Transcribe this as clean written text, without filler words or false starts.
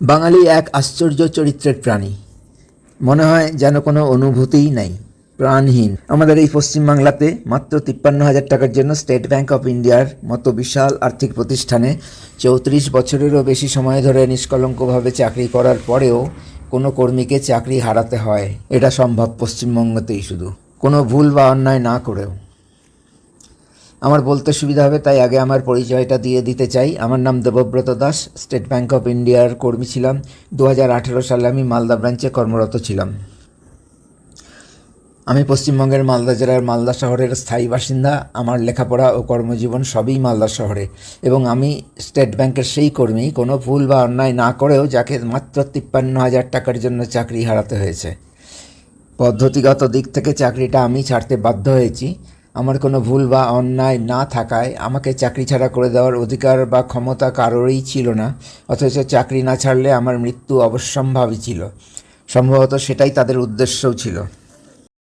বাঙালি এক আশ্চর্য চরিত্রের প্রাণী। মনে হয় যেন কোনো অনুভূতিই নাই, প্রাণহীন। আমাদের এই পশ্চিমবাংলাতে মাত্র 53,000 টাকার জন্য স্টেট ব্যাংক অফ ইন্ডিয়ার মতো বিশাল আর্থিক প্রতিষ্ঠানে 34 বছরেরও বেশি সময় ধরে নিষ্কলঙ্কভাবে চাকরি করার পরেও কোনো কর্মীকে চাকরি হারাতে হয়। এটা সম্ভব পশ্চিমবঙ্গতেই শুধু, কোনো ভুল বা অন্যায় না করেও। আমার বলতে সুবিধা হবে তাই আগে আমার পরিচয়টা দিয়ে দিতে চাই। আমার নাম Debabrata Das, state bank of ইন্ডিয়ার কর্মী ছিলাম। 2018 সালে আমি মালদা ব্রাঞ্চে কর্মরত ছিলাম। আমি পশ্চিমবঙ্গের মালদা জেলার মালদা শহরের স্থায়ী বাসিন্দা। আমার লেখাপড়া ও কর্মজীবন সবই মালদা শহরে, এবং আমি স্টেট ব্যাংকের সেই কর্মী কোনো ভুল বা অন্যায় না করেও যাকে মাত্র 53,000 টাকার জন্য চাকরি হারাতে হয়েছে। পদ্ধতিগত দিক থেকে চাকরিটা আমি ছাড়তে বাধ্য হয়েছি। আমার কোনো ভুল বা অন্যায় না থাকায় আমাকে চাকরি ছাড়া করে দেওয়ার অধিকার বা ক্ষমতা কারোরই ছিল না, অথচ চাকরি না ছাড়লে আমার মৃত্যু অবশ্যম্ভাবী ছিল। সম্ভবত সেটাই তাদের উদ্দেশ্যও ছিল।